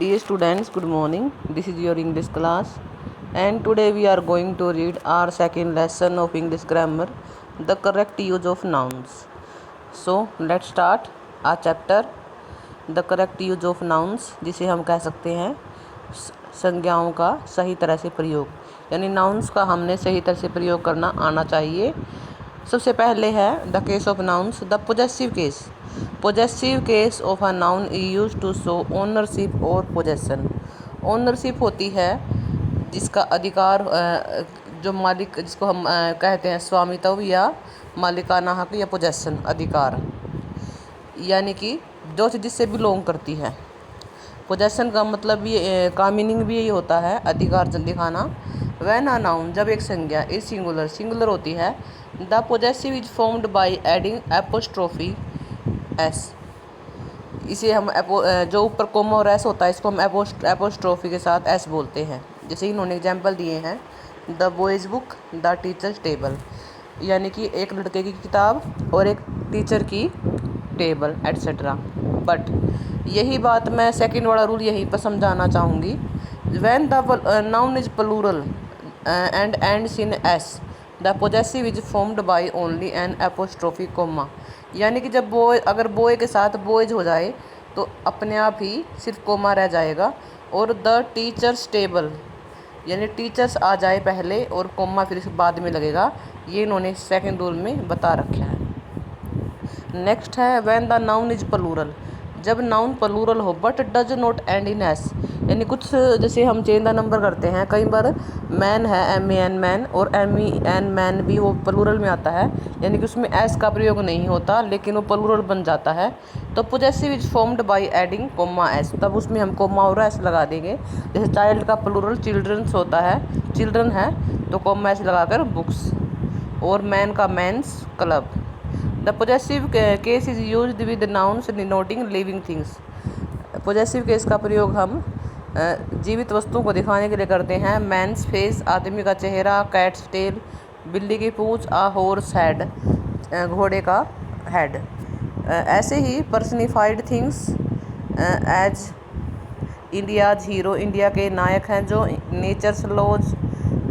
Dear students, good morning. This is your English class, and today we are going to read our second lesson of English grammar, the correct use of nouns. So, let's start our chapter, the correct use of nouns, जिसे हम कह सकते हैं संज्ञाओं का सही तरह से प्रयोग, यानी नाउन्स का हमने सही तरह से प्रयोग करना आना चाहिए। सबसे पहले है the case of nouns, the possessive case. Possessive case of a noun is use to show ownership और पोजेसन। ओनरशिप होती है जिसका अधिकार, जो मालिक, जिसको हम कहते हैं स्वामित्व या मालिकाना हक या पोजेसन, अधिकार, यानी कि जो चीज़ जिससे बिलोंग करती है। पोजेसन का मतलब ये, का मीनिंग भी यही होता है, अधिकार दिखाना। व्हेन अ नाउन, जब एक संज्ञा इज सिंगुलर, सिंगुलर होती है, the possessive is formed by adding apostrophe S. इसे हम जो ऊपर कोमा और एस होता है, इसको हम एपोस्ट्रोफी के साथ एस बोलते हैं। जैसे इन्होंने एग्जाम्पल दिए हैं, the boys book, the teachers table, यानी कि एक लड़के की किताब और एक टीचर की टेबल एट्सेट्रा। बट यही बात मैं सेकंड वाला रूल यहीं पर समझाना चाहूँगी। When the noun is plural and ends in s, the possessive is formed by only an apostrophe comma, यानी कि जब बॉय, अगर बॉय के साथ बॉयज हो जाए तो अपने आप ही सिर्फ कोमा रह जाएगा। और द टीचर्स टेबल, यानी टीचर्स आ जाए पहले और कोमा फिर बाद में लगेगा। ये इन्होंने सेकंड रूल में बता रखा है। नेक्स्ट है when the noun is plural, जब नाउन प्लूरल हो but does not end in s, यानी कुछ जैसे हम चेन द नंबर करते हैं, कई बार मैन है MAN मैन और MEN मैन भी वो प्लूरल में आता है, यानी कि उसमें एस का प्रयोग नहीं होता लेकिन वो प्लूरल बन जाता है। तो possessive is formed by adding comma s, तब उसमें हम कोमा और एस लगा देंगे। जैसे चाइल्ड का प्लूरल चिल्ड्रंस होता है, चिल्ड्रन है, तो कोमा एस लगाकर बुक्स, और मैन का man's club. The possessive case is used with nouns denoting living things. Possessive case का प्रयोग हम जीवित वस्तुओं को दिखाने के लिए करते हैं। मैंस फेस, आदमी का चेहरा, कैट्स टेल, बिल्ली की पूंछ, आ हॉर्स हेड, घोड़े का हेड। ऐसे ही personified things as India's hero, India के नायक हैं जो, नेचर्स लॉज,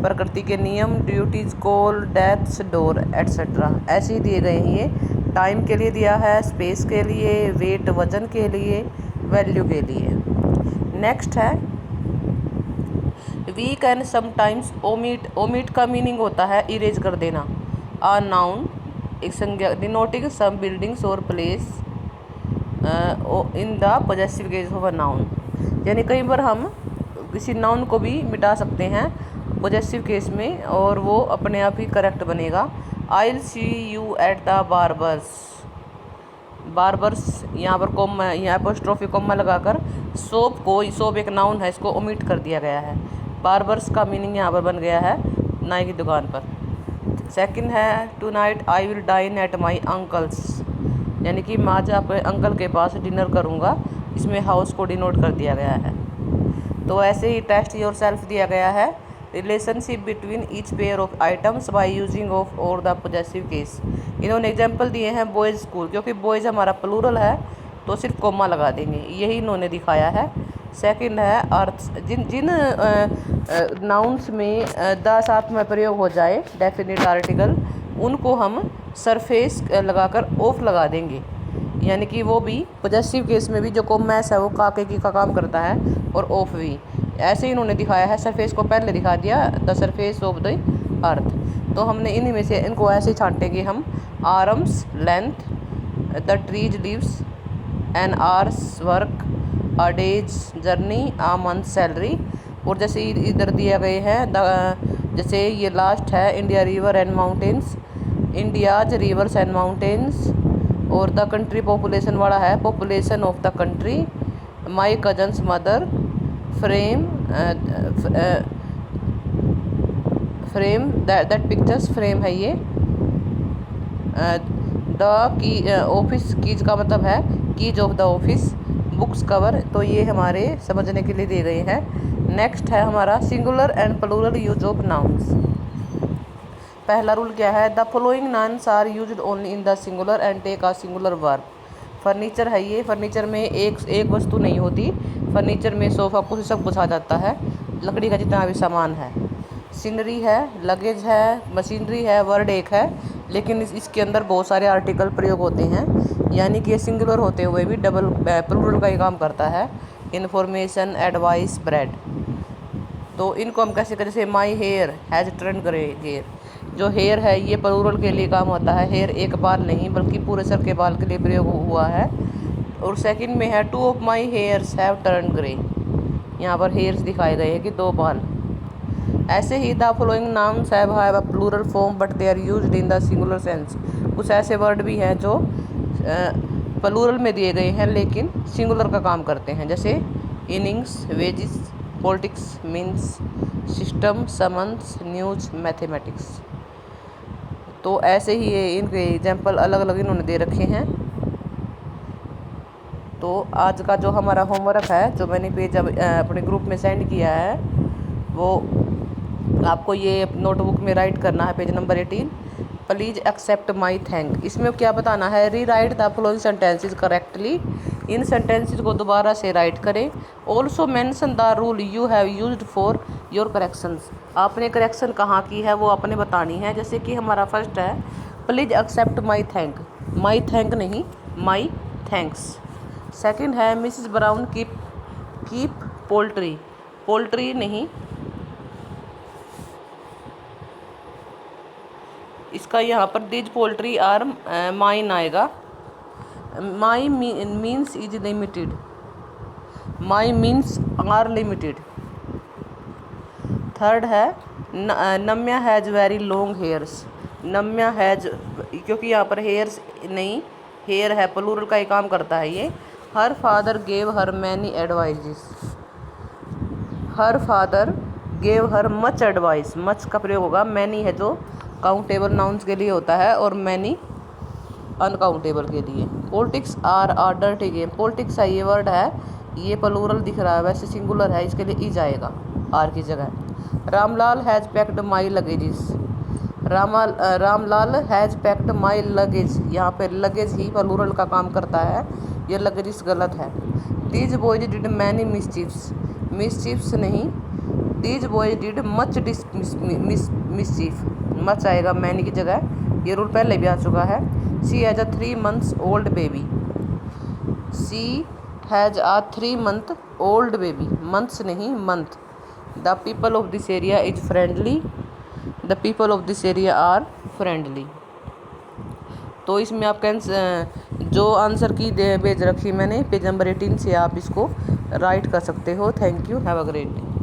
प्रकृति के नियम, duty's call, death's door etcetera. ऐसे ही दिए गए हैं। ये टाइम के लिए दिया है, स्पेस के लिए, वेट वजन के लिए, वैल्यू के लिए। नेक्स्ट है we can sometimes omit. Omit का मीनिंग होता है इरेज कर देना। आ नाउन, एक संज्ञा, डिनोटिंग सम बिल्डिंग्स और place in the possessive case of a noun, यानी कई बार हम किसी नाउन को भी मिटा सकते हैं पोजेसिव केस में और वो अपने आप ही करेक्ट बनेगा। I will see you at the barbers. Barbers यहाँ पर कोमा, यहाँ एपोस्ट्रोफी कोमा लगाकर सोप को, सोप एक नाउन है, इसको ओमिट कर दिया गया है। बार्बर्स का मीनिंग यहाँ पर बन गया है नाई की दुकान पर। सेकंड है tonight I will dine at my uncle's, यानी कि मैं आज अपने अंकल के पास डिनर करूँगा। इसमें हाउस को डिनोट कर दिया गया है। तो ऐसे ही टेस्ट योर सेल्फ दिया गया है, relationship between each pair of items by using of और द पोजेसिव केस। इन्होंने एग्जांपल दिए हैं बॉयज़ स्कूल, क्योंकि बॉयज़ हमारा प्लूरल है तो सिर्फ कोमा लगा देंगे, यही इन्होंने दिखाया है। सेकंड है अर्थ, जिन नाउन्स में द साथ में प्रयोग हो जाए डेफिनेट आर्टिकल, उनको हम सरफेस लगाकर ऑफ लगा देंगे, यानी कि वो भी पोजेसिव केस में भी जो कोमेस है वो काके की का काम करता है और ऑफ भी। ऐसे ही इन्होंने दिखाया है, सरफेस को पहले दिखा दिया, the surface of the earth. तो हमने इन्हीं में से इनको ऐसे ही छांटेंगे हम। Arm's length, the tree's leaves, an hour's work, a day's journey, a month salary. और जैसे इधर दिया गए हैं जैसे ये लास्ट है India river and mountains, India's reverse and mountains. और द कंट्री पॉपुलेशन वाला है, population of the country, my cousins mother, frame, frame that pictures frame है ये। द की ऑफिस, कीज का मतलब है keys of the office, books cover. तो ये हमारे समझने के लिए दिए गए हैं। नेक्स्ट है हमारा singular and plural use of nouns. पहला रूल क्या है, the following nouns are used only in the singular and take a singular verb. Furniture है ये, फर्नीचर में एक वस्तु नहीं होती, फर्नीचर में सोफ़ा कुछ सब कुछ आ जाता है, लकड़ी का जितना भी सामान है। सीनरी है, लगेज है, मशीनरी है, वर्ड एक है, लेकिन इसके अंदर बहुत सारे आर्टिकल प्रयोग होते हैं, यानी कि ये सिंगुलर होते हुए भी डबल प्लूरल का ही काम करता है। Information, advice, bread. तो इनको हम कैसे करें, जैसे my hair has turn grey hair. जो हेयर है ये प्लूरल के लिए काम होता है। हेयर एक बाल नहीं बल्कि पूरे सर के बाल के लिए प्रयोग हुआ है। और सेकंड में है two of my hairs have turn grey. यहाँ पर हेयर्स दिखाए गए हैं कि 2 बाल। ऐसे ही the following nouns have a plural form but they are used in the singular sense. कुछ ऐसे वर्ड भी हैं जो प्लूरल में दिए गए हैं लेकिन सिंगुलर का काम करते हैं, जैसे innings, wages, politics, means, system, summons, news, mathematics. तो ऐसे ही ये इनके एग्जाम्पल अलग अलग इन्होंने दे रखे हैं। तो आज का जो हमारा होमवर्क है, जो मैंने पेज अपने ग्रुप में सेंड किया है, वो आपको ये नोटबुक में राइट करना है, page number 18। Please accept my thank. इसमें क्या बताना है, rewrite the following sentences correctly. इन सेंटेंसेस को दोबारा से राइट करें। Also mention the rule you have used for your corrections. आपने करेक्शन कहाँ की है वो आपने बतानी है। जैसे कि हमारा फर्स्ट है, please accept my thank. My thank नहीं, माई थैंक्स। सेकंड है, Mrs Brown keep poultry. Poultry नहीं, इसका यहाँ पर दिज पोल्ट्री आर माइन आएगा। My means is limited, my means are limited. Third है, Namya has very long hairs. Namya has, क्योंकि यहाँ पर हेयर्स नहीं, हेयर है, प्लूरल का ही काम करता है ये। Her father gave her many advises. Her father gave her much advice. Much का प्रयोग होगा, मैनी है जो काउंटेबल नाउन्स के लिए होता है और मैनी अनकाउंटेबल के लिए। Politics are a dirty game. Politics है ये वर्ड है, ये प्लूरल दिख रहा है, वैसे सिंगुलर है, इसके लिए इज आएगा आर की जगह। Ramlal has packed my luggages. Ramlal has packed my luggage. यहाँ पे लगेज ही प्लूरल का काम करता है, ये लगेज गलत है। These boys did many mischiefs. Mischiefs नहीं, these boys did much mischief. Much आएगा मैनी की जगह, ये रूल पहले भी आ चुका है। She has a 3 months old baby। She has a 3 month old baby। Months नहीं, month. The people of this area is friendly. The people of this area are friendly. तो इसमें आप जो आंसर की भेज रखी मैंने पेज नंबर 18 से आप इसको राइट कर सकते हो। Thank you, have a great day.